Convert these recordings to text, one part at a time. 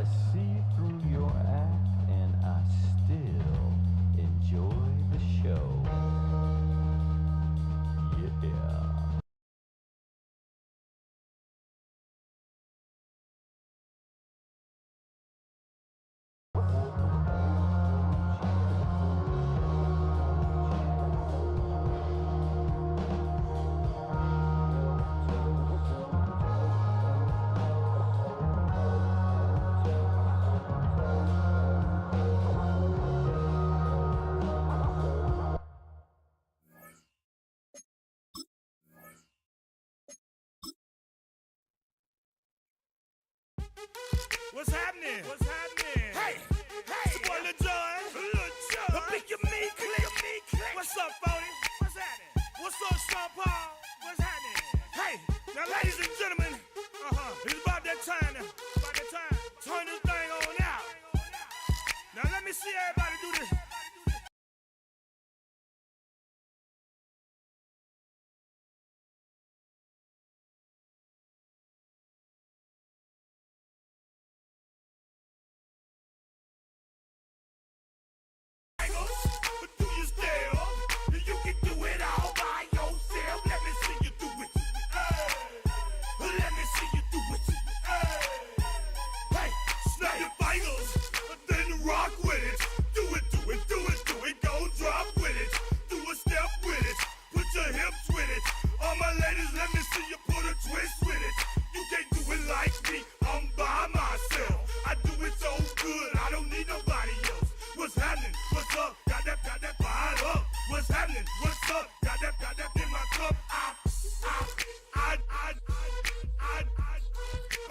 I see through your act and I still enjoy the show. Yeah. What's happening? What's happening? Hey, it's your boy Lil Jon. Lil Jon. Pick your me click. What's up, 40? What's happening? What's up, Sean Paul? What's happening? Hey, now ladies and gentlemen, it's about that time. Turn this thing on out. Now let me see everybody do this. Do you still? You can do it all by yourself. Let me see you do it. Let me see you do it. Hey, snap your fingers, then rock with it. Do it. Go drop with it. Do a step with it. Put your hips with it. All my ladies, let me see you put a twist with it. You can't do it like me. I'm by myself. I do it so good. I don't need nobody else. What's happening? What's up? Got that fired up. What's happening? What's up? Got that in my cup.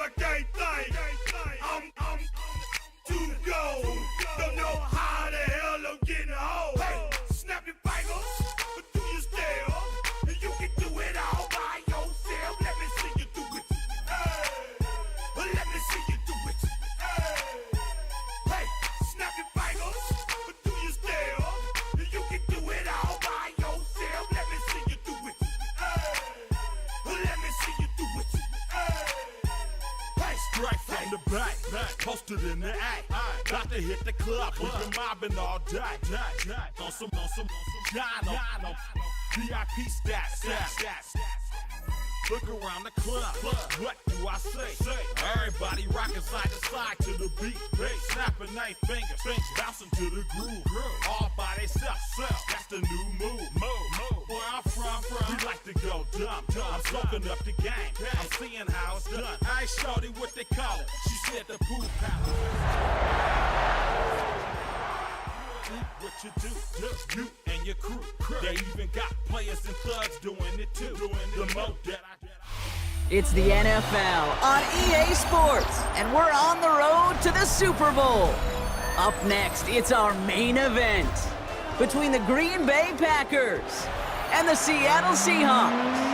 I can't think. I'm too go. Don't know how the hell I'm getting home. Hey, snap your fingers, but do you still? You can do it all by yourself. Let me see you do it. Let me see you do it. Hey, snap your fingers, but do you still? You can do it all by yourself. Let me see you do it. Let me see you do it. Hey, Straight from the back, posted in the act. Got to hit the club, we've been mobbing all day. On some Jono, VIP stats. Look around the club, what do I say? Everybody rocking side to side to the beat. Snapping their fingers, bouncing to the groove. All by themselves, that's the new move. Where I'm from, we like to go dumb. I'm soaking up the game, I'm seeing how it's done. I ain't shorty what they call it, she said the pool palace. What you do, you and your crew. They even got players and thugs doing it too. The mo that I It's the NFL on EA Sports, and we're on the road to the Super Bowl. Up next, it's our main event between the Green Bay Packers and the Seattle Seahawks.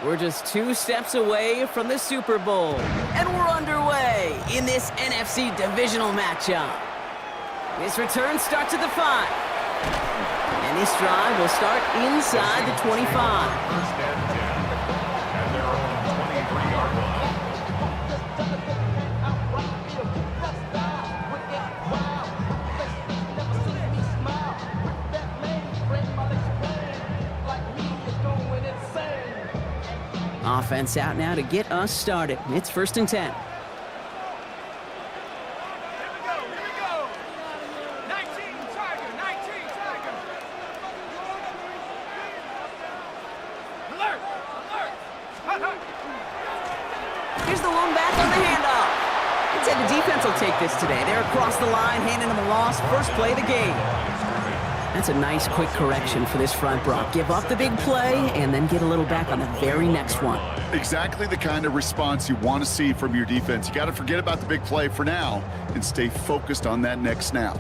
We're just 2 steps away from the Super Bowl, and we're underway in this NFC divisional matchup. This return starts at the 5, and this drive will start inside the 25. First and 10 at their own 23-yard line. Offense out now to get us started. It's 1st and 10. Here we go. 19 Tiger. Alert. Here's the lone back on the handoff. I'd say the defense will take this today. They're across the line, handing them a loss. First play of the game. That's a nice quick correction for this front, Brock. Give up the big play and then get a little back on the very next one. Exactly the kind of response you want to see from your defense. You got to forget about the big play for now and stay focused on that next snap.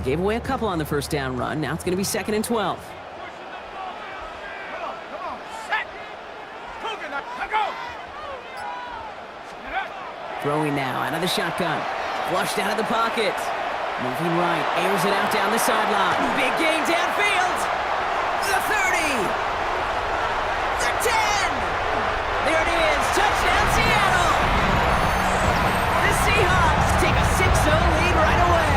Gave away a couple on the first down run. Now it's going to be 2nd and 12. Throwing now out of the shotgun. Flushed out of the pocket. Moving right. Airs it out down the sideline. Big gain downfield. The 30. The 10. There it is. Touchdown, Seattle. The Seahawks take a 6-0 lead right away.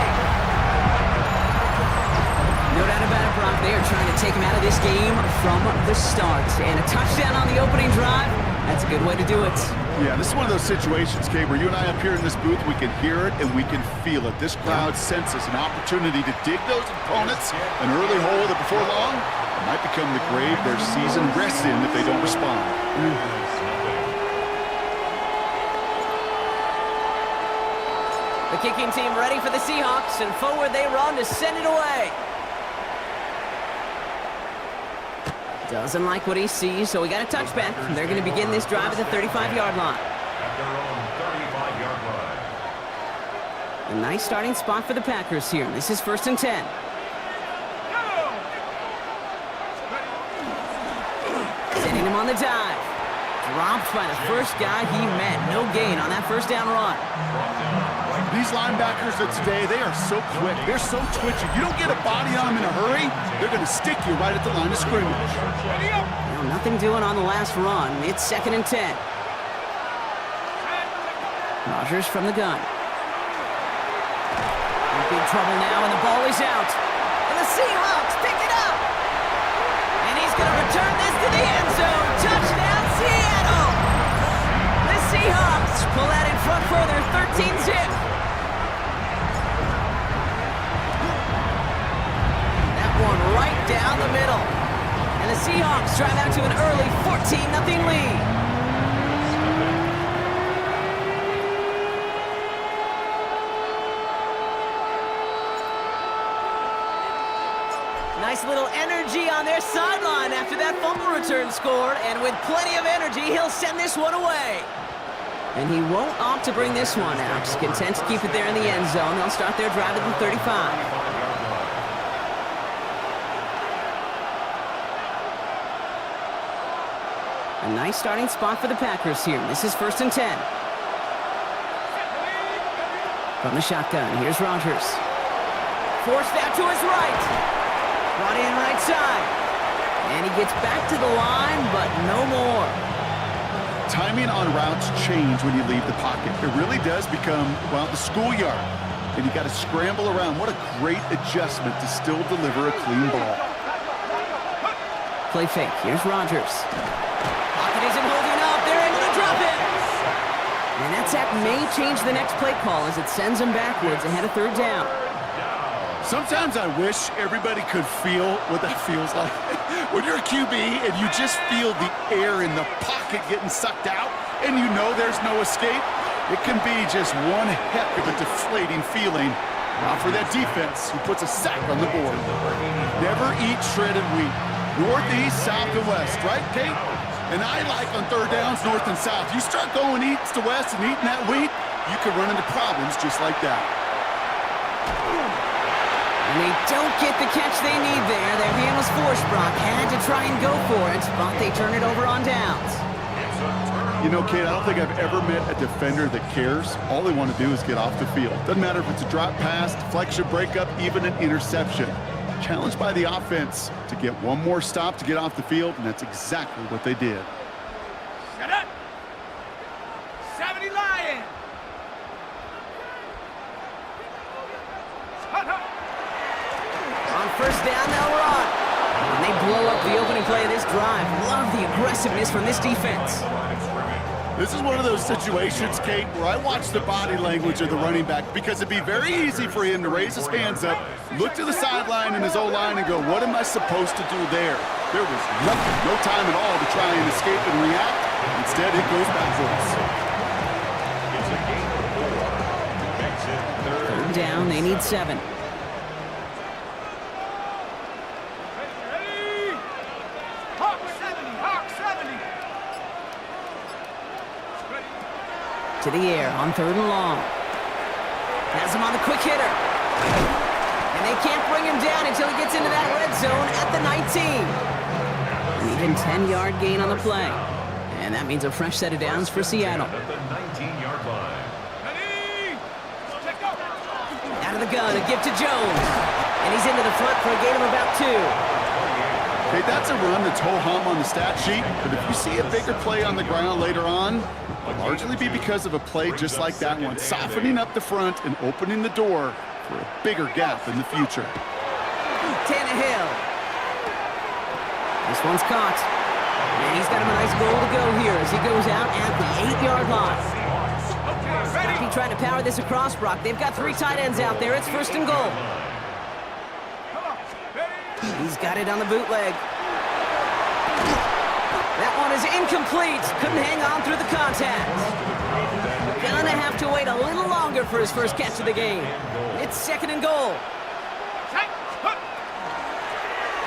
No doubt about it, Brock. They are trying to take him out of this game from the start. And a touchdown on the opening drive, that's a good way to do it. Yeah, this is one of those situations, Kate, where you and I up here in this booth, we can hear it and we can feel it. This crowd senses an opportunity to dig those opponents an early hole that before long might become the grave their season rests in if they don't respond. The kicking team ready for the Seahawks, and forward they run to send it away. Doesn't like what he sees, so we got a touchback. They're going to begin this drive at the 35-yard line. At their own 35-yard line. A nice starting spot for the Packers here. This is 1st and 10. Sending him on the dive. Dropped by the first guy he met. No gain on that first down run. These linebackers of today, they are so quick. They're so twitchy. You don't get a body on them in a hurry, they're going to stick you right at the line of scrimmage. Well, nothing doing on the last run. It's 2nd and 10. Rodgers from the gun. In big trouble now, and the ball is out. And the Seahawks pick it up. And he's going to return this to the end zone. Touchdown, Seattle! The Seahawks pull that in front further, 13-zip. One right down the middle. And the Seahawks drive out to an early 14-0 lead. Nice little energy on their sideline after that fumble return scored. And with plenty of energy, he'll send this one away. And he won't opt to bring this one out. Content to keep it there in the end zone. They'll start their drive at the 35. A nice starting spot for the Packers here. This is 1st and 10. From the shotgun, here's Rodgers. Forced out to his right. Brought in right side. And he gets back to the line, but no more. Timing on routes change when you leave the pocket. It really does become, well, the schoolyard. And you got to scramble around. What a great adjustment to still deliver a clean ball. Play fake. Here's Rodgers. Pocket isn't holding up. They're able to drop it. And that sack may change the next play call as it sends them backwards ahead of 3rd down. Sometimes I wish everybody could feel what that feels like. When you're a QB and you just feel the air in the pocket getting sucked out and you know there's no escape, it can be just one heck of a deflating feeling. For that defense who puts a sack on the board. Never eat shredded wheat. Northeast, south, and west, right, Kate? And I like on 3rd downs, north and south. You start going east to west and eating that wheat, you can run into problems just like that. And they don't get the catch they need there. Their hand was forced. Brock had to try and go for it, but they turn it over on downs. You know, Kate, I don't think I've ever met a defender that cares. All they want to do is get off the field. Doesn't matter if it's a drop pass, deflection, breakup, even an interception. Challenged by the offense to get one more stop to get off the field, and that's exactly what they did. Shut up! 70 Lions! Shut up! On 1st down, they'll run. And they blow up the opening play of this drive. Love the aggressiveness from this defense. This is one of those situations, Kate, where I watch the body language of the running back because it'd be very easy for him to raise his hands up, look to the sideline in his O-line and go, what am I supposed to do there? There was nothing, no time at all to try and escape and react. Instead, it goes backwards. zone. They need 7. To the air on 3rd and long. Has him on the quick hitter. And they can't bring him down until he gets into that red zone at the 19. An even 10-yard gain on the play. And that means a fresh set of downs for Seattle. At the 19-yard line. Out of the gun, a give to Jones. And he's into the front for a gain of about 2. Okay, that's a run that's ho-hum on the stat sheet, but if you see a bigger play on the ground later on, it'll largely be because of a play just like that one, softening up the front and opening the door for a bigger gap in the future. Tannehill. This one's caught. And he's got him a nice goal to go here as he goes out at the 8-yard line. Might be trying to power this across, Brock. They've got 3 tight ends out there. It's 1st and goal. He's got it on the bootleg. That one is incomplete. Couldn't hang on through the contact. Gonna have to wait a little longer for his first catch of the game. It's 2nd and goal.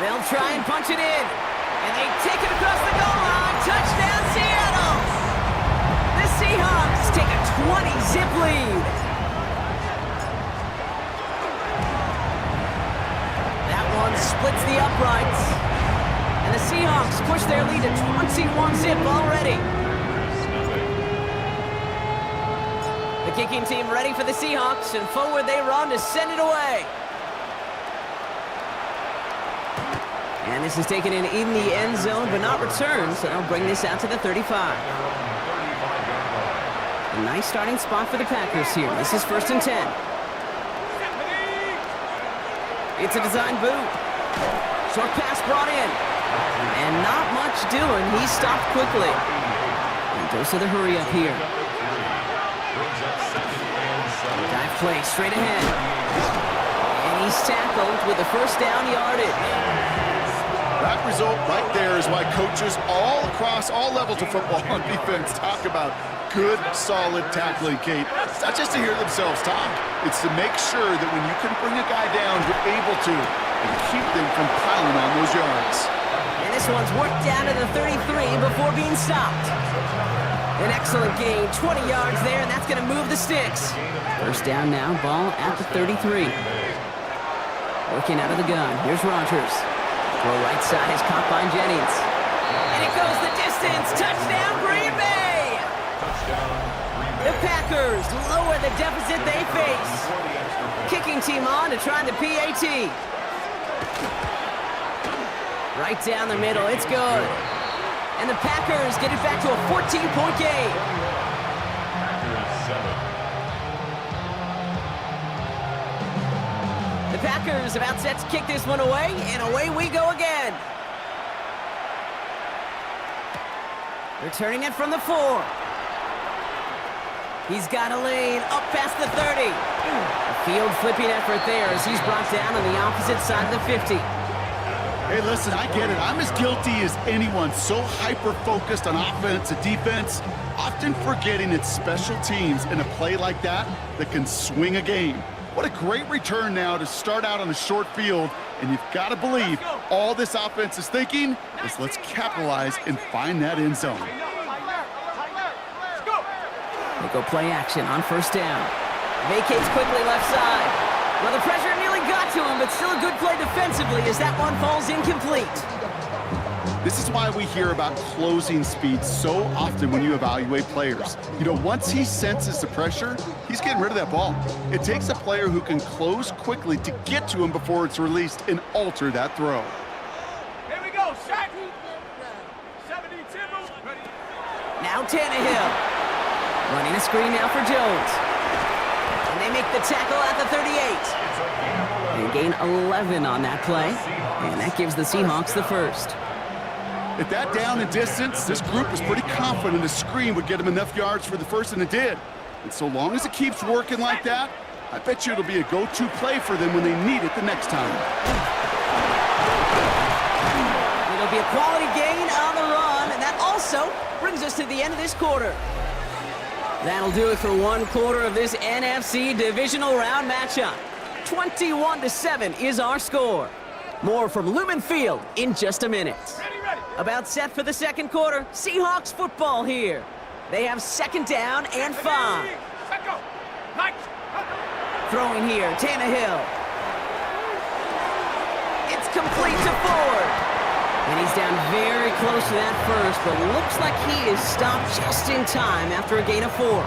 They'll try and punch it in. And they take it across the goal line. Touchdown, Seattle! The Seahawks take a 20-zip lead. That one splits the uprights. And the Seahawks push their lead to 21-zip already. The kicking team ready for the Seahawks, and forward they run to send it away. And this is taken in the end zone, but not returned, so they'll bring this out to the 35. A nice starting spot for the Packers here. This is 1st and 10. It's a design boot. Short pass brought in. And not much doing. He stopped quickly. And goes to the hurry up here. Dive play straight ahead. And he's tackled with the 1st down yardage. That result right there is why coaches all across all levels of football on defense talk about good, solid tackling, Kate. It's not just to hear themselves talk. It's to make sure that when you can bring a guy down, you're able to and keep them from piling on those yards. And this one's worked down to the 33 before being stopped. An excellent gain, 20 yards there, and that's going to move the sticks. 1st down now, ball at the 33. Working out of the gun. Here's Rodgers. Throw right side is caught by Jennings. And it goes the distance. Touchdown, Green Bay! The Packers lower the deficit they face. Kicking team on to try the PAT. Right down the middle. It's good. And the Packers get it back to a 14-point game. The Packers about set to kick this one away, and away we go again. Returning it from the 4. He's got a lane up past the 30. A field flipping effort there as he's brought down on the opposite side of the 50. Hey, listen, I get it. I'm as guilty as anyone. So hyper-focused on offense and defense, often forgetting it's special teams in a play like that can swing a game. What a great return now to start out on a short field, and you've got to believe all this offense is thinking is let's capitalize and find that end zone. They go play action on 1st down. Vacates quickly left side. Well, the pressure nearly got to him, but still a good play defensively as that one falls incomplete. This is why we hear about closing speed so often when you evaluate players. You know, once he senses the pressure, he's getting rid of that ball. It takes a player who can close quickly to get to him before it's released and alter that throw. Here we go, shot. 72. Ready. Now Tannehill. Running a screen now for Jones. And they make the tackle at the 38. They gain 11 on that play. And that gives the Seahawks the 1st. At that down and distance, this group was pretty confident the screen would get them enough yards for the 1st, and it did. And so long as it keeps working like that, I bet you it'll be a go-to play for them when they need it the next time. It'll be a quality gain on the run, and that also brings us to the end of this quarter. That'll do it for one quarter of this NFC divisional round matchup. 21-7 is our score. More from Lumen Field in just a minute. About set for the second quarter, Seahawks football here. They have second down and 5. Throwing here, Tannehill. It's complete to Ford. And he's down very close to that first, but looks like he is stopped just in time after a gain of 4.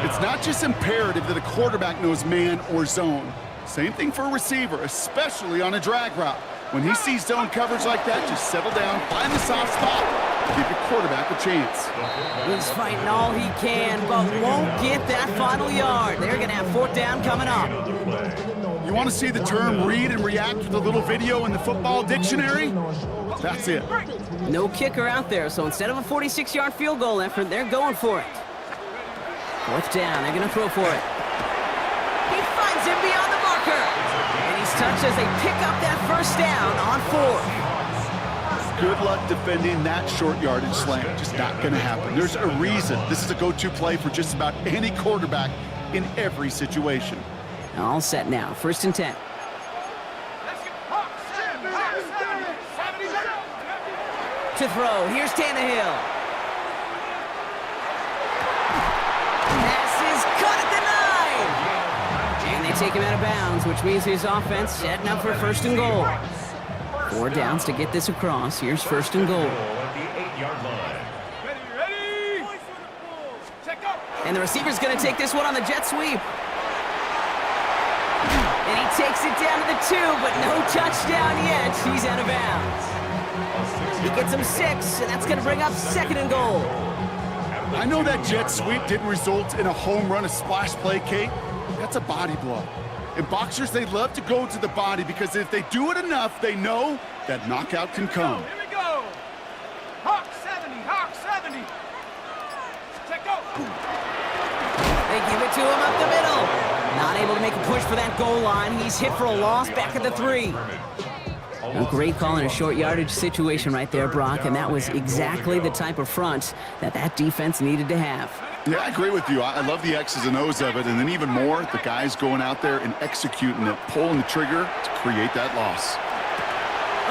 It's not just imperative that a quarterback knows man or zone. Same thing for a receiver, especially on a drag route. When he sees zone coverage like that, just settle down, find the soft spot, give your quarterback a chance. He's fighting all he can, but won't get that final yard. They're going to have fourth down coming up. You want to see the term read and react with a little video in the football dictionary? That's it. No kicker out there, so instead of a 46-yard field goal effort, they're going for it. Fourth down, they're going to throw for it. He finds him beyond the marker. And he's touched as they pick up that first down on 4. Good luck defending that short yardage slant. Just not going to happen. There's a reason this is a go-to play for just about any quarterback in every situation. All set now, 1st and 10. To throw, here's Tannehill. Pass is caught at the 9. And they take him out of bounds, which means his offense setting up for 1st and goal. 4 downs to get this across. Here's 1st and goal. And the receiver's going to take this one on the jet sweep. And he takes it down to the 2, but no touchdown yet. He's out of bounds. He gets him 6, and that's going to bring up 2nd and goal. I know that jet sweep didn't result in a home run, a splash play, Kate. That's a body blow. And boxers, they love to go to the body because if they do it enough, they know that knockout can come. Here we go. Hawk 70, Hawk 70. Check go. They give it to him up the middle. Not able to make a push for that goal line. He's hit for a loss back at the 3. A great call in a short yardage situation right there, Brock, and that was exactly the type of front that defense needed to have. Yeah, I agree with you. I love the X's and O's of it, and then even more, the guys going out there and executing it, pulling the trigger to create that loss.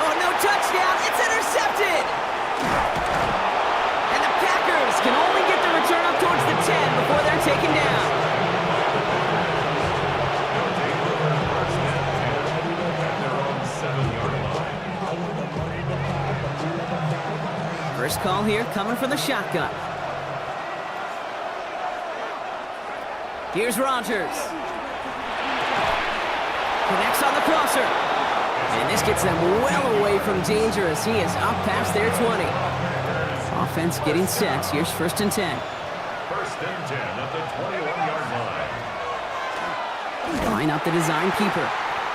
Oh, no touchdown. It's intercepted. And the Packers can only get the return up towards the 10 before they're taken down. First call here coming from the shotgun. Here's Rodgers. Connects on the crosser. And this gets them well away from danger as he is up past their 20. Offense getting set. Here's 1st and 10. 1st and 10 at the 21-yard line. Line up the design keeper.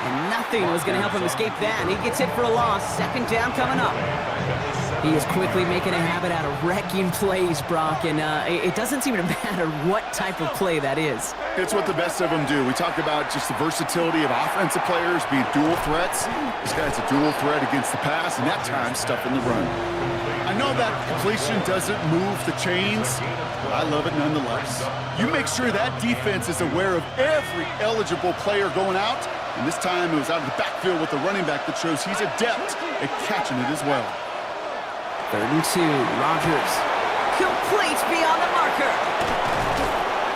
And nothing was going to help him escape that. He gets hit for a loss. 2nd down coming up. He is quickly making a habit out of wrecking plays, Brock, and it doesn't seem to matter what type of play that is. It's what the best of them do. We talk about just the versatility of offensive players being dual threats. This guy's a dual threat against the pass, and that time stuffing the run. I know that completion doesn't move the chains, but I love it nonetheless. You make sure that defense is aware of every eligible player going out, and this time it was out of the backfield with the running back that shows he's adept at catching it as well. 3rd and 2, Rodgers. Complete beyond the marker.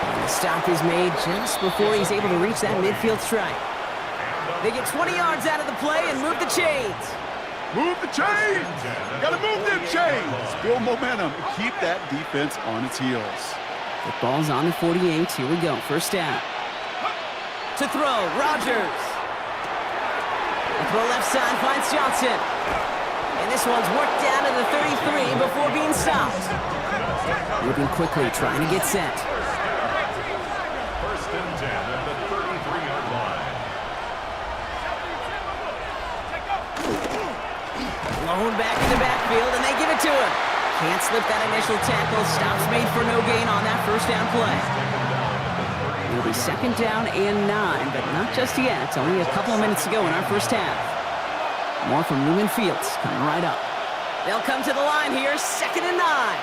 And the stop is made just before he's able to reach that midfield strike. They get 20 yards out of the play and move the chains. Move the chains! Gotta move them chains! Build momentum and keep that defense on its heels. The ball's on the 48. Here we go. 1st down. To throw, Rodgers. The throw left side finds Johnson. And this one's worked down to the 33 before being stopped. Moving quickly, trying to get set. 1st and 10 at the 33-yard line. Blown back in the backfield, and they give it to him. Can't slip that initial tackle. Stops made for no gain on that 1st down play. It'll be 2nd down and 9, but not just yet. Only a couple of minutes to go in our 1st half. More from Lumen Fields coming right up. They'll come to the line here, 2nd and 9.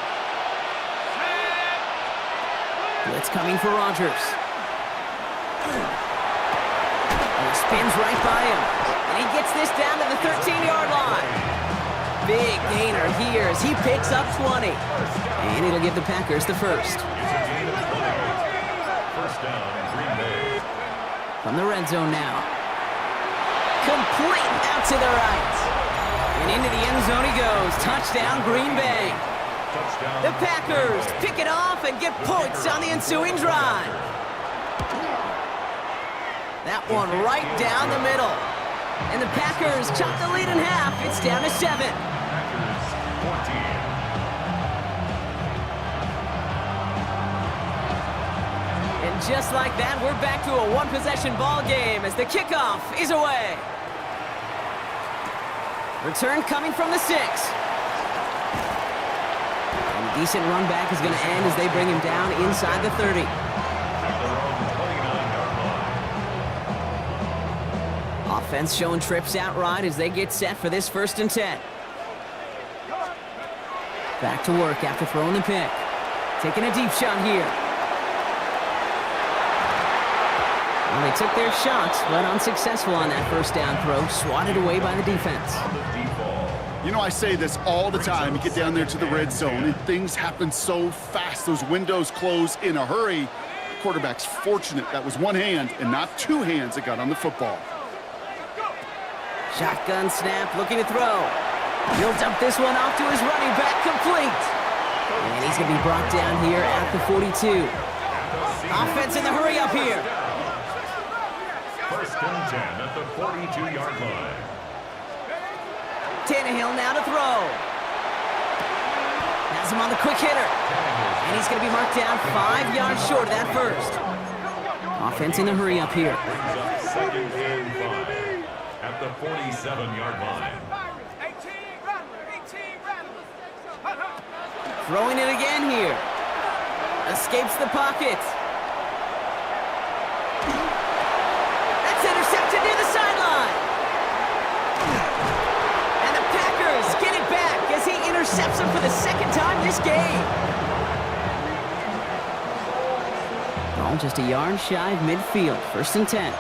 Blitz coming for Rodgers. And he spins right by him. And he gets this down to the 13-yard line. Big gainer here as he picks up 20. And it'll give the Packers the first. It's a gain of 28. First down, Green Bay. From the red zone now. Complete out to the right. And into the end zone he goes. Touchdown, Green Bay. Touchdown. The Packers pick it off and get points on the ensuing drive. That one right down the middle. And the Packers chop the lead in half. It's down to 7. Packers 14. And just like that, we're back to a one-possession ball game as the kickoff is away. Return coming from the 6. And a decent run back is going to end as they bring him down inside the 30. At their own 29-yard line. Offense showing trips out right as they get set for this 1st and 10. Back to work after throwing the pick. Taking a deep shot here. Well, they took their shots, but unsuccessful on that 1st down throw, swatted away by the defense. On the default. You know, I say this all the time. You get down there to the red zone, and things happen so fast. Those windows close in a hurry. The quarterback's fortunate that was one hand and not two hands that got on the football. Shotgun snap, looking to throw. Builds up this one off to his running back, complete. And he's going to be brought down here at the 42. Offense in the hurry up here. First and 10 at the 42-yard line. Tannehill now to throw. Has him on the quick hitter. And he's going to be marked down 5 yards short of that first. Offense in the hurry up here. Brings up 2nd and 5 at the 47-yard line. Throwing it again here. Escapes the pocket. That's intercepted near the sideline. And the Packers get it back as he intercepts him for the 2nd time this game. Ball just a yard shy of midfield. 1st and 10.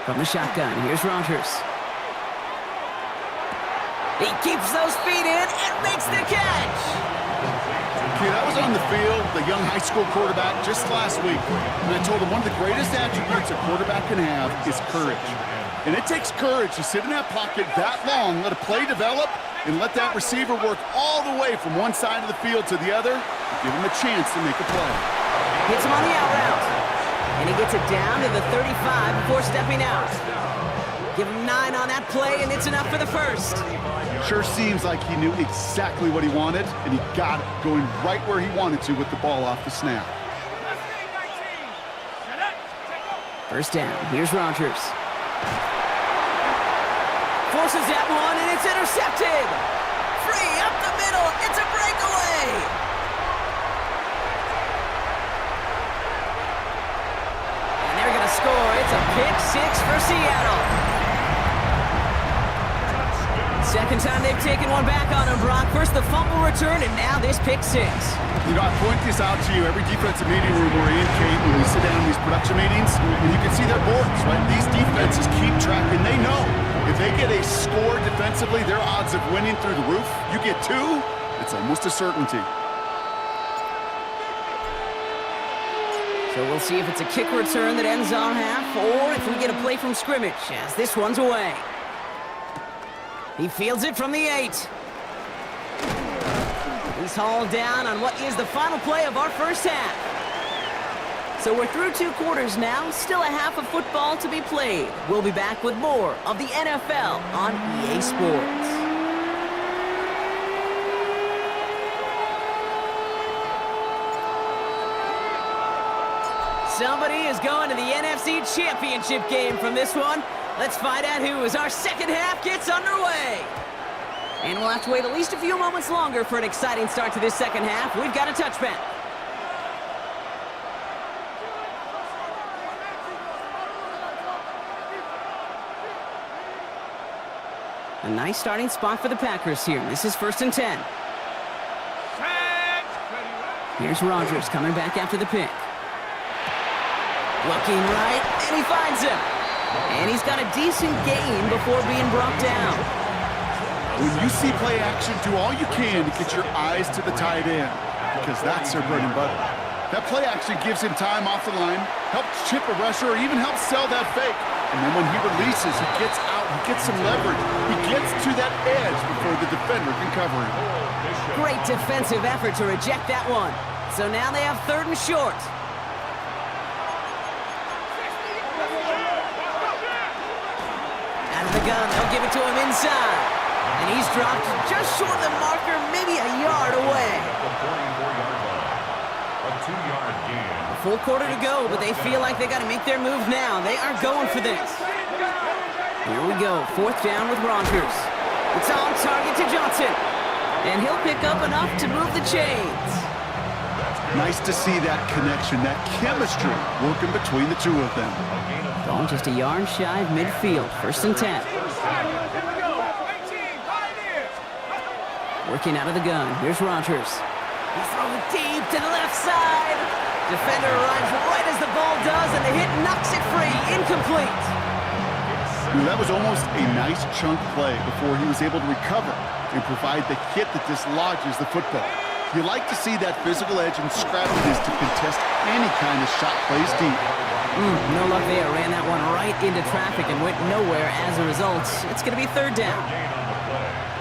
From the shotgun, here's Rodgers. He keeps those feet in and makes the catch. Okay, that was on the field, the young high school quarterback just last week. And I told him one of the greatest attributes a quarterback can have is courage. And it takes courage to sit in that pocket that long, let a play develop, and let that receiver work all the way from one side of the field to the other, and give him a chance to make a play. Hits him on the out route. And he gets it down to the 35 before stepping out. Give him 9 on that play, and it's enough for the first. Sure seems like he knew exactly what he wanted, and he got it, going right where he wanted to with the ball off the snap. 1st down, here's Rodgers. Forces that one, and it's intercepted. Free up the middle, it's a breakaway. And they're gonna score, it's a pick 6 for Seattle. 2nd time they've taken one back on him, Brock. First the fumble return, and now this pick 6. You know, I point this out to you every defensive meeting room we're in, Kate, when we sit down in these production meetings, and you can see their boards, right? These defenses keep track, and they know if they get a score defensively, their odds of winning through the roof. You get 2, it's almost a certainty. So we'll see if it's a kick return that ends our half, or if we get a play from scrimmage, as this one's away. He fields it from the 8. He's hauled down on what is the final play of our 1st half. So we're through 2 quarters now, still a half of football to be played. We'll be back with more of the NFL on EA Sports. Somebody is going to the NFC Championship game from this one. Let's find out who as our 2nd half gets underway. And we'll have to wait at least a few moments longer for an exciting start to this 2nd half. We've got a touchback. A nice starting spot for the Packers here. This is 1st and 10. Here's Rodgers coming back after the pick. Looking right, and he finds him. And he's got a decent gain before being brought down. When you see play action, do all you can to get your eyes to the tight end, because that's their bread and butter. That play action gives him time off the line, helps chip a rusher, or even helps sell that fake. And then when he releases, he gets out, he gets some leverage. He gets to that edge before the defender can cover him. Great defensive effort to reject that one. So now they have 3rd and short. Out of the gun, they'll give it to him inside. And he's dropped just short of the marker, maybe a yard away. A 2-yard gain. A full quarter to go, but they feel like they got to make their move now. They are going for this. Here we go, 4th down with Rodgers. It's on target to Johnson. And he'll pick up enough to move the chains. Nice to see that connection, that chemistry working between the two of them. Ball just a yard shy of midfield, 1st and 10. Working out of the gun, here's Rodgers. He's throwing deep to the left side. Defender runs right as the ball does, and the hit knocks it free, incomplete. That was almost a nice chunk play before he was able to recover and provide the hit that dislodges the football. You like to see that physical edge and scrappiness to contest any kind of shot plays deep. No luck there. Ran that one right into traffic and went nowhere as a result. It's going to be 3rd down.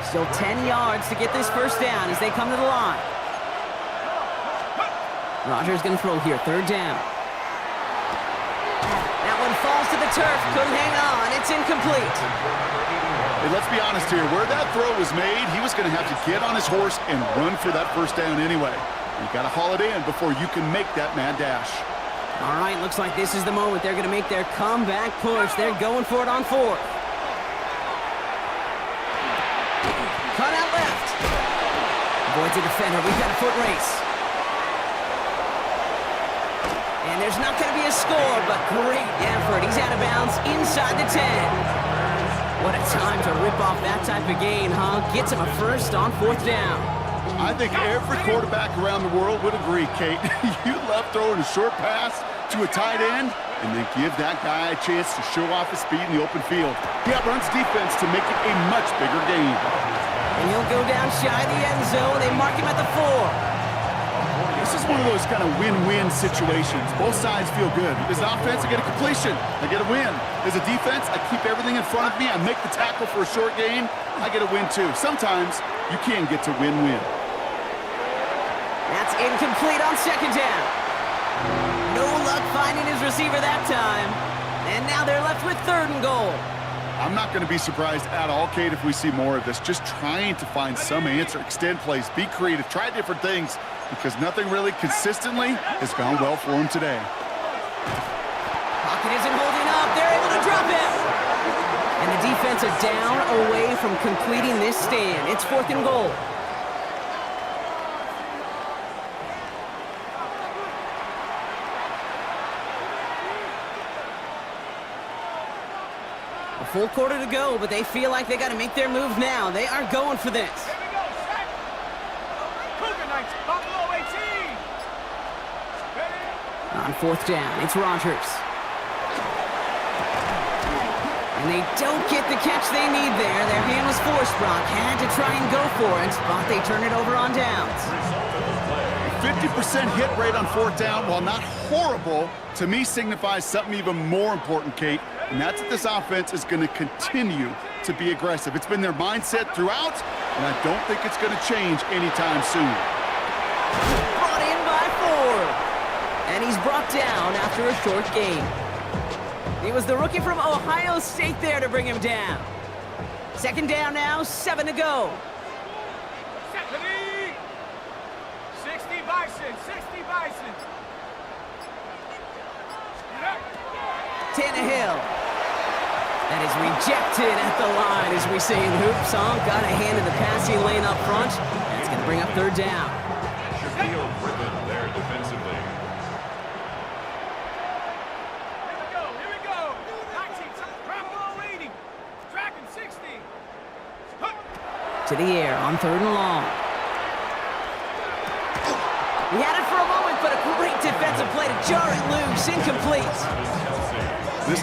Still 10 yards to get this 1st down as they come to the line. Rodgers going to throw here, 3rd down. That one falls to the turf. Couldn't hang on. It's incomplete. Hey, let's be honest here. Where that throw was made, he was going to have to get on his horse and run for that 1st down anyway. You got to haul it in before you can make that mad dash. All right, looks like this is the moment. They're going to make their comeback push. They're going for it on 4th. Cut out left. Avoids a defender. We've got a foot race. And there's not going to be a score, but great effort. He's out of bounds inside the 10. What a time to rip off that type of gain, huh? Gets him a 1st on 4th down. I think every quarterback around the world would agree, Kate. You love throwing a short pass to a tight end and then give that guy a chance to show off his speed in the open field. He outruns defense to make it a much bigger gain. And he'll go down shy of the end zone. They mark him at the 4. This is one of those kind of win-win situations. Both sides feel good. As an offense, I get a completion. I get a win. As a defense, I keep everything in front of me. I make the tackle for a short gain. I get a win, too. Sometimes you can get to win-win. That's incomplete on 2nd down. No luck finding his receiver that time. And now they're left with 3rd and goal. I'm not going to be surprised at all, Kate, if we see more of this. Just trying to find some answer, extend plays, be creative, try different things, because nothing really consistently has gone well for him today. Pocket isn't holding up. They're able to drop him. And the defense are down away from completing this stand. It's 4th and goal. A full quarter to go, but they feel like they got to make their move now. They are going for this. On 4th down, it's Rodgers. And they don't get the catch they need there. Their hand was forced, Brock. Had to try and go for it, but they turn it over on downs. 50% hit rate on 4th down, while not horrible, to me signifies something even more important, Kate. And that's that this offense is going to continue to be aggressive. It's been their mindset throughout, and I don't think it's going to change anytime soon. Brought in by Ford. And he's brought down after a short gain. It was the rookie from Ohio State there to bring him down. 2nd down now, 7 to go. 60 Bison, 60 Bison. Tannehill. That is rejected at the line, as we say in hoops. Got a hand in the passing lane up front. That's going to bring up 3rd down. Shaquille Griffin there defensively. Here we go. 19, drop below 80. Tracking 60. to the air on 3rd and long. He had it for a moment, but a great defensive play to jar it loose. Incomplete. This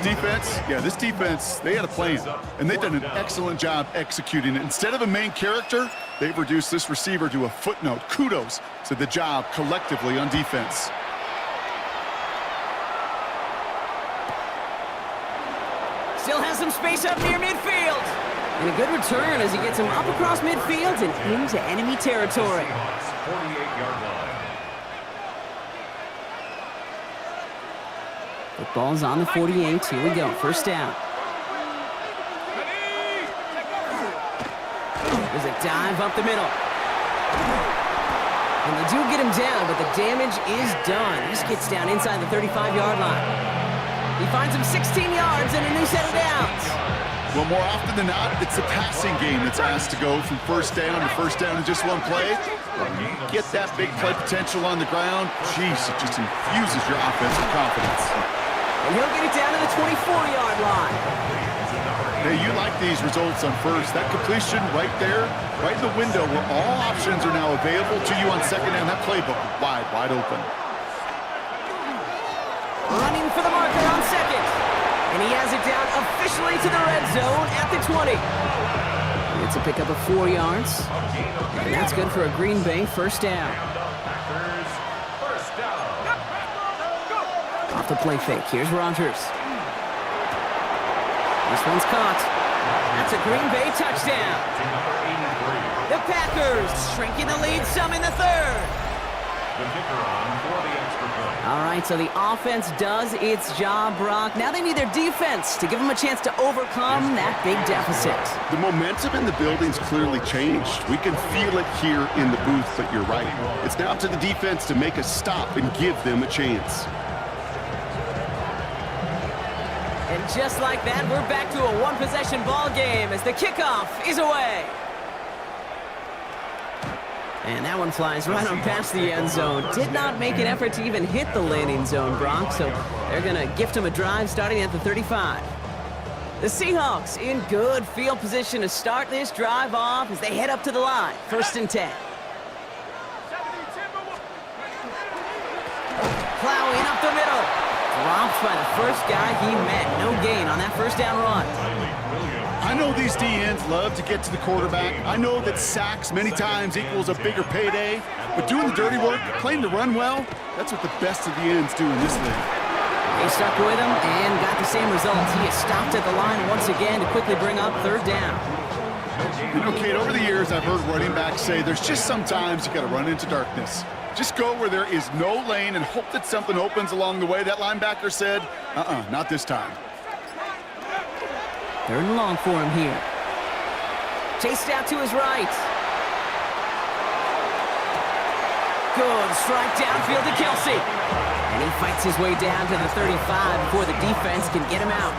defense, they had a plan, and they've done an excellent job executing it. Instead of a main character, they've reduced this receiver to a footnote. Kudos to the job collectively on defense. Still has some space up near midfield. And a good return as he gets him up across midfield and into enemy territory. 48-yard line. The ball's on the 48. Here we go. First down. There's a dive up the middle. And they do get him down, but the damage is done. He just gets down inside the 35-yard line. He finds him 16 yards and a new set of downs. Well, more often than not, it's the passing game that's asked to go from first down in just one play. Get that big play potential on the ground. Jeez, it just infuses your offensive confidence. And he'll get it down to the 24-yard line. Hey, you like these results on first. That completion right there, right in the window where all options are now available to you on second down. That playbook wide open. Running for the marker on second. And he has it down officially to the red zone at the 20. It's a pickup of 4 yards. And that's good for a Green Bay first down. Off the play fake. Here's Rodgers. This one's caught. That's a Green Bay touchdown. The Packers shrinking the lead some in the 3rd. The kicker on for the extra point. All right, so the offense does its job, Brock. Now they need their defense to give them a chance to overcome that big deficit. The momentum in the building's clearly changed. We can feel it here in the booth, but you're right. It's now up to the defense to make a stop and give them a chance. And just like that, we're back to a one-possession ball game as the kickoff is away. And that one flies right on past the end zone. Did not make an effort to even hit the landing zone, Brock, so they're going to gift him a drive starting at the 35. The Seahawks in good field position to start this drive off as they head up to the line. 1st and 10. Plowing up the middle. Dropped by the first guy he met. No gain on that first down run. I know these DNs love to get to the quarterback. I know that sacks many times equals a bigger payday. But doing the dirty work, playing to run well, that's what the best of the ends do in this league. They stuck with him and got the same results. He is stopped at the line once again to quickly bring up 3rd down. You know, Kate, over the years, I've heard running backs say there's just sometimes you got to run into darkness. Just go where there is no lane and hope that something opens along the way. That linebacker said, not this time. 3rd and long for him here. Chased out to his right. Good strike downfield to Kelsey. And he fights his way down to the 35 before the defense can get him out.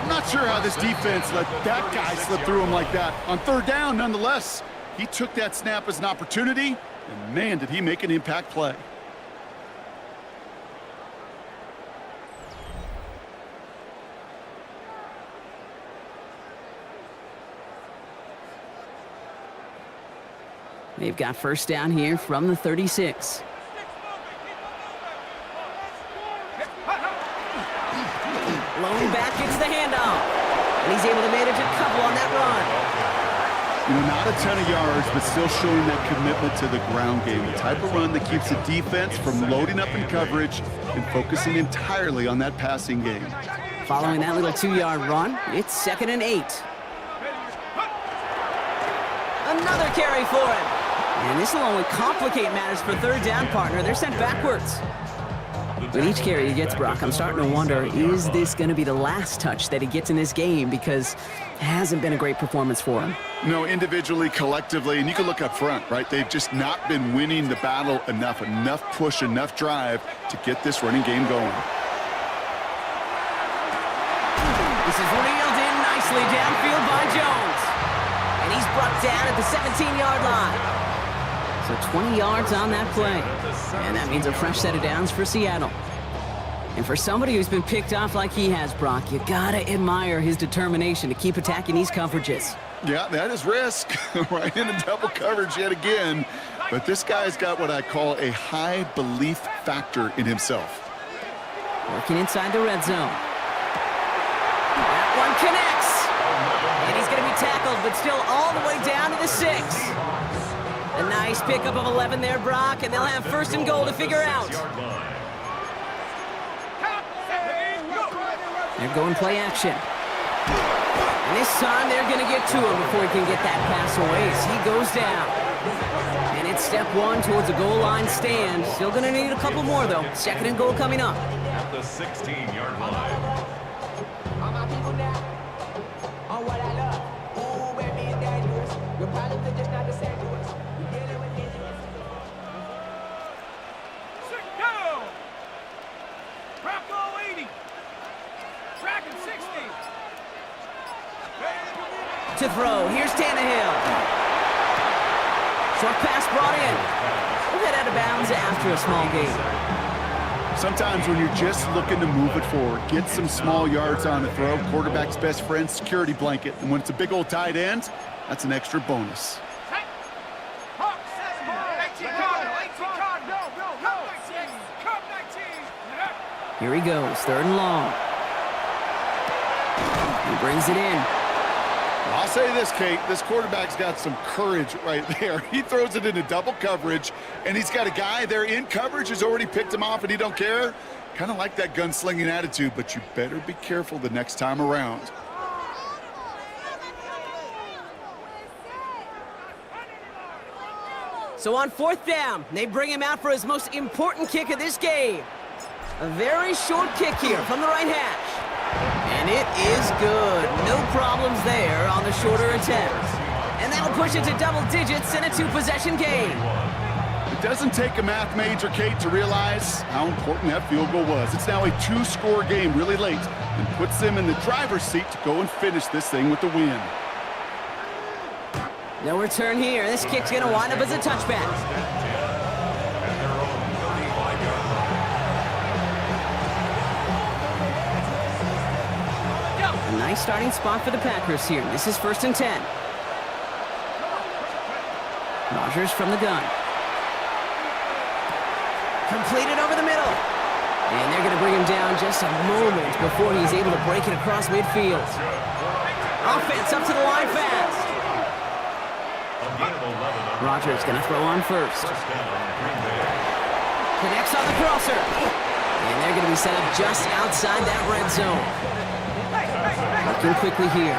I'm not sure how this defense let that guy slip through him like that. On 3rd down, nonetheless, he took that snap as an opportunity, and man, did he make an impact play. They've got first down here from the 36. Lone back gets the handoff. And he's able to manage a couple on that run. You know, not a ton of yards, but still showing that commitment to the ground game. The type of run that keeps the defense from loading up in coverage and focusing entirely on that passing game. Following that little 2-yard run, it's 2nd and 8. Another carry for him. And this will only complicate matters for 3rd down, partner. They're sent backwards. With each carry he gets, Brock, I'm starting to wonder, is this going to be the last touch that he gets in this game? Because it hasn't been a great performance for him. No, individually, collectively, and you can look up front, right? They've just not been winning the battle enough push, enough drive to get this running game going. This is reeled in nicely downfield by Jones. And he's brought down at the 17-yard line. So 20 yards on that play. And that means a fresh set of downs for Seattle. And for somebody who's been picked off like he has, Brock, you gotta admire his determination to keep attacking these coverages. Yeah, that is risk. Right into double coverage yet again. But this guy's got what I call a high belief factor in himself. Working inside the red zone. That one connects. And he's going to be tackled, but still all the way down to the 6. A nice pickup of 11 there, Brock, and they'll have first and goal to figure out. They're going play action. And this time they're going to get to him before he can get that pass away as he goes down. And it's step 1 towards a goal line stand. Still going to need a couple more, though. Second and goal coming up. At the 16-yard line. All my people now, on what I love. Ooh, baby, it's dangerous. Your problems are just not the same to us. You're dealing with dangerous. Sit down. Bronco 80. Dragon 60. To throw, here's Tannehill. Short pass brought in. We'll head out of bounds after a small gain. Sometimes when you're just looking to move it forward, get some small yards on the throw, quarterback's best friend, security blanket. And when it's a big old tight end, that's an extra bonus. Here he goes, third and long. He brings it in. I'll say this, Kate, this quarterback's got some courage right there. He throws it into double coverage, and he's got a guy there in coverage who's already picked him off, and he don't care. Kind of like that gunslinging attitude, but you better be careful the next time around. So on fourth down, they bring him out for his most important kick of this game. A very short kick here from the right hash. And it is good. No problems there on the shorter attempt. And that'll push it to double digits in a 2-possession game. It doesn't take a math major, Kate, to realize how important that field goal was. It's now a 2-score game really late and puts them in the driver's seat to go and finish this thing with the win. No return here. This kick's going to wind up as a touchback. A nice starting spot for the Packers here. This is 1st and 10. Rodgers from the gun. Completed over the middle. And they're going to bring him down just a moment before he's able to break it across midfield. Offense up to the line fast. Rodgers going to throw on first. Connects on the crosser. And they're going to be set up just outside that red zone. Working quickly here.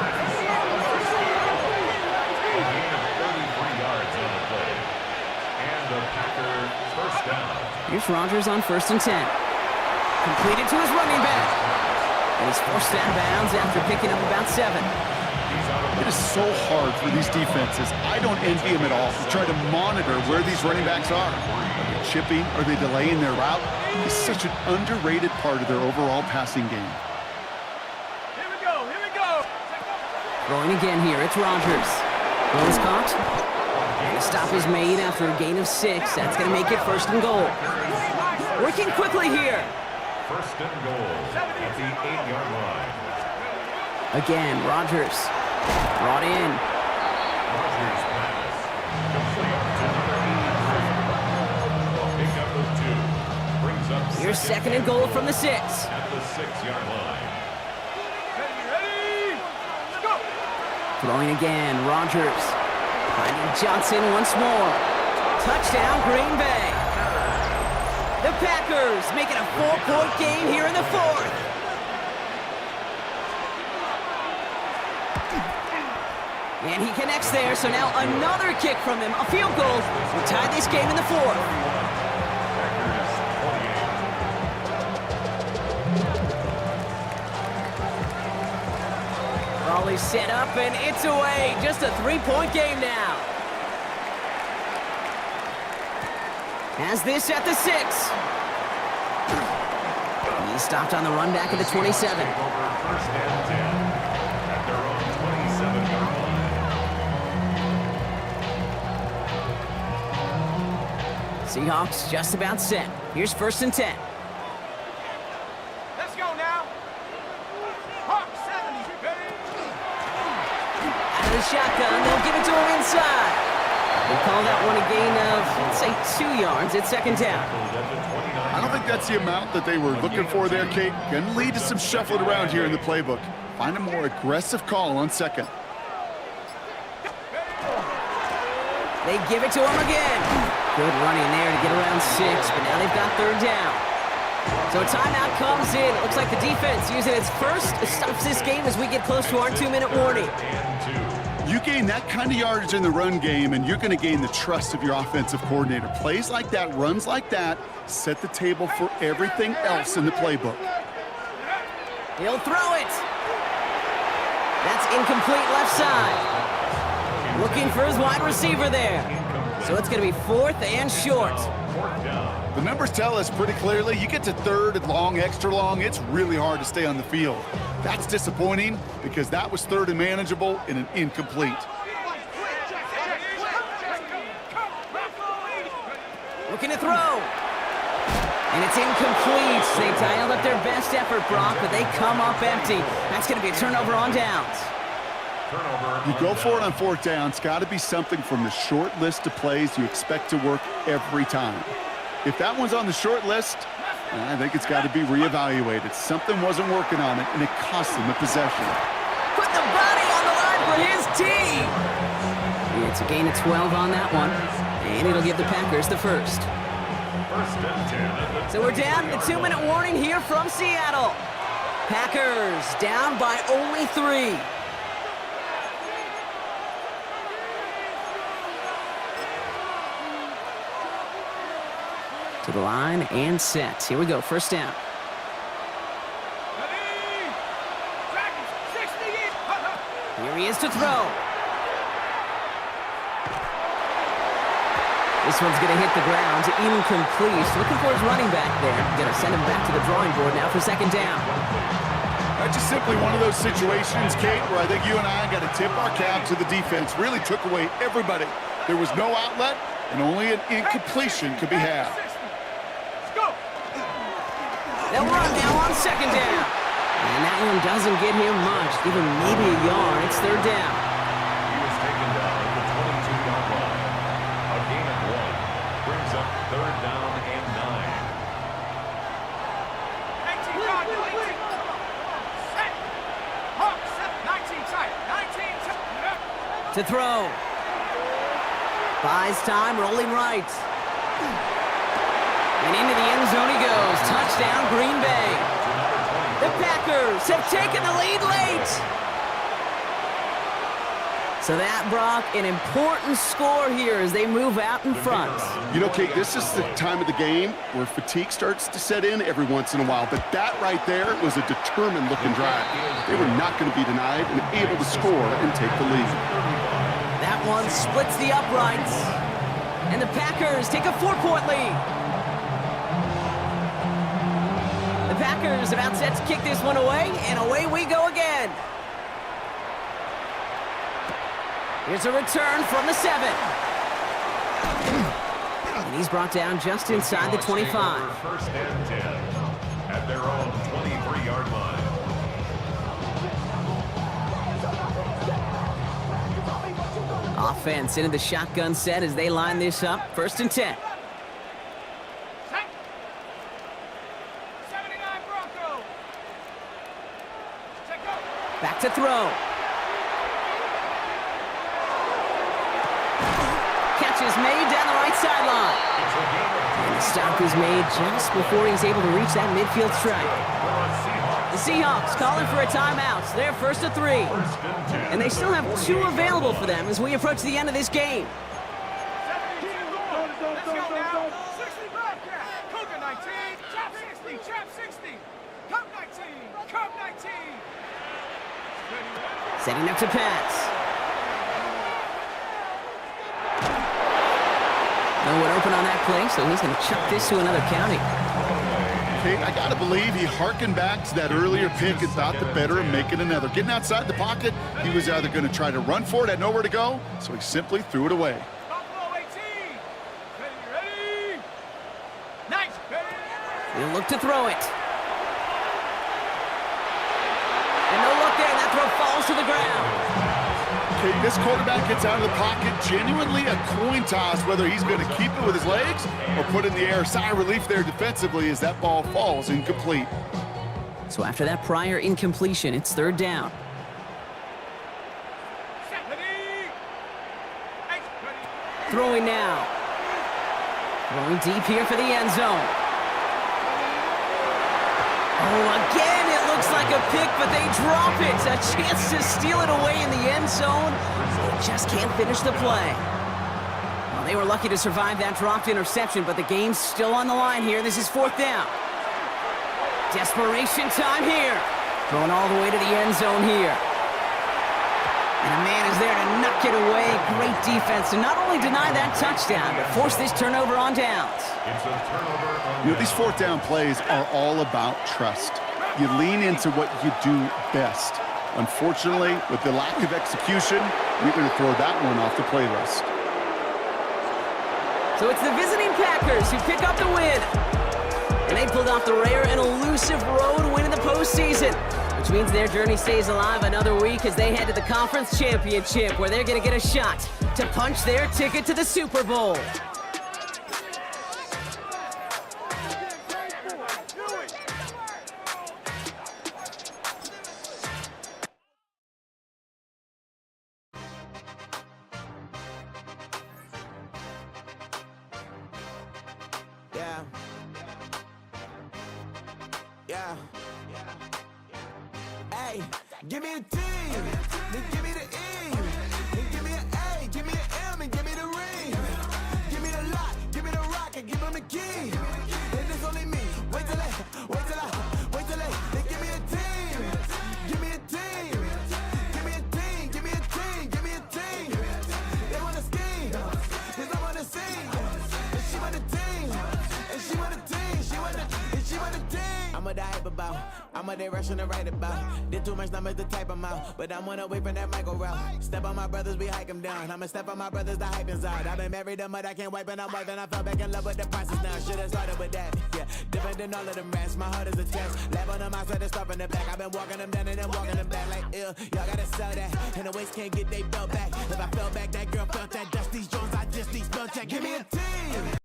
Here's Rodgers on 1st and 10. Completed to his running back. And he's forced out of bounds after picking up about 7. It is so hard for these defenses. I don't envy them at all to try to monitor where these running backs are. Are they chipping? Are they delaying their route? It's such an underrated part of their overall passing game. Throwing again here, it's Rodgers. Ball is caught. And a stop is made after a gain of 6. That's going to make it 1st and goal. Working quickly here. 1st and goal at the 8-yard line. Again, Rodgers. Brought in. Rodgers pass. Complete to the pickup of 2. Brings up Here's 2nd and goal from the 6. at the 6-yard line. Throwing again, Rodgers. Finding Johnson once more. Touchdown, Green Bay. The Packers make it a 4-point game here in the 4th. And he connects there, so now another kick from him, a field goal. We tied this game in the 4th. Raleigh set up, and it's away. Just a 3-point game now. Has this at the 6. He stopped on the run back at the 27. Over 1st and 10 at their own 27-yard line. Seahawks just about set. Here's 1st and 10. Let's go now. Hawk 70, baby. Out of the shotgun. They'll give it to him inside. They call that one a gain of, let's say, 2 yards. It's second down. I don't think that's the amount that they were looking for there, Kate. Going to lead to some shuffling around here in the playbook. Find a more aggressive call on second. They give it to him again. Good running there to get around 6, but now they've got third down. So a timeout comes in. It looks like the defense using its first stops this game as we get close to our 2-minute warning. You gain that kind of yardage in the run game, and you're going to gain the trust of your offensive coordinator. Plays like that, runs like that, set the table for everything else in the playbook. He'll throw it. That's incomplete left side. Looking for his wide receiver there. So it's going to be 4th and short. The numbers tell us pretty clearly, you get to 3rd and long, extra long, it's really hard to stay on the field. That's disappointing because that was 3rd and manageable in an incomplete. Looking to throw. And it's incomplete. They dialed up their best effort, Brock, but they come up empty. That's going to be a turnover on downs. You go for it on 4th down. It's got to be something from the short list of plays you expect to work every time. If that one's on the short list, I think it's got to be reevaluated. Something wasn't working on it, and it cost them the possession. Put the body on the line for his team. It's a gain of 12 on that one, and it'll give the Packers the first. So we're down to the 2-minute warning here from Seattle. Packers down by only 3. To the line and set. Here we go, first down. Here he is to throw. This one's going to hit the ground, incomplete. Looking for his running back there. Going to send him back to the drawing board now for second down. That's just simply one of those situations, Kate, where I think you and I got to tip our cap to the defense. Really took away everybody. There was no outlet, and only an incompletion could be had. They'll run now on second down. And that one doesn't get him much. Give him maybe a yard. It's third down. He was taken down at the 22-yard line. A gain of 1 brings up 3rd down and 9. 19 yard, 19. Set. Hawk, set. 19 tight. 19 tight. To throw. Buys time, rolling right. And into the end zone he goes. Touchdown, Green Bay. The Packers have taken the lead late. So that, Brock, an important score here as they move out in front. You know, Kate, this is the time of the game where fatigue starts to set in every once in a while. But that right there was a determined-looking drive. They were not going to be denied and able to score and take the lead. That one splits the uprights. And the Packers take a 4-point lead. The Packers about set to kick this one away, and away we go again. Here's a return from the 7. And he's brought down just inside the 25. First and 10 at their own 23-yard line. Offense into the shotgun set as they line this up. First and 10. Back to throw. Catch is made down the right sideline. And the stop is made just before he's able to reach that midfield strike. The Seahawks calling for a timeout. They're first to 3. And they still have 2 available for them as we approach the end of this game. Let's go now. 60 Bobcat. Cougar 19. Chop 60. Chop 60. Cup 19. Cup 19. Setting up to pass. No one open on that play, so he's going to chuck this to another county. Okay, I got to believe he harkened back to that earlier pick and thought the better of making another. Getting outside the pocket, he was either going to try to run for it, had nowhere to go, so he simply threw it away. Buffalo 18. Ready. Nice. He'll look to throw it. And no look there, and that throw falls to the ground. Okay, this quarterback gets out of the pocket, genuinely a coin toss, whether he's going to keep it with his legs or put it in the air. Sigh of relief there defensively as that ball falls incomplete. So after that prior incompletion, it's third down. Throwing now. Throwing deep here for the end zone. Oh, again, it looks like a pick, but they drop it. A chance to steal it away in the end zone. They just can't finish the play. Well, they were lucky to survive that dropped interception, but the game's still on the line here. This is fourth down. Desperation time here. Throwing all the way to the end zone here. And a man is there to knock it away. Great defense to not only deny that touchdown, but force this turnover on downs. It's a turnover on You know, these fourth down plays are all about trust. You lean into what you do best. Unfortunately, with the lack of execution, you're going to throw that one off the playlist. So it's the visiting Packers who pick up the win. And they pulled off the rare and elusive road win in the postseason, which means their journey stays alive another week as they head to the conference championship, where they're going to get a shot to punch their ticket to the Super Bowl. Yeah. Yeah. Hey, give me a T, then give me the E, then give me an A, give me an M, and give me the ring. Give me the lock, give me the rock, and give him the key. And it's only me. Wait till they, then give me a team. Give me a team. Give me a team, give me a team, give me a team. They wanna scheme, 'cause I'm on the scene. And she want the team, and she want the team, she want the team. I'm what I hype about, I'm what they rushing to write about. Did too much numbers to type them out, but I'm one away from that micro route. Step on my brothers, we hike them down. I'ma step on my brothers, the hype is out. I've been married them, but I can't wipe and I'm wiping. I fell back in love with the process now. Should've started with that, yeah. Different than all of them rats, my heart is a test. Lab on them outside and stuff in the back. I've been walking them down and then walking them back like, ew. Y'all gotta sell that, and the waist can't get they belt back. If I fell back, that girl felt that. Dust these Jones, I just need spell check. Give me a team.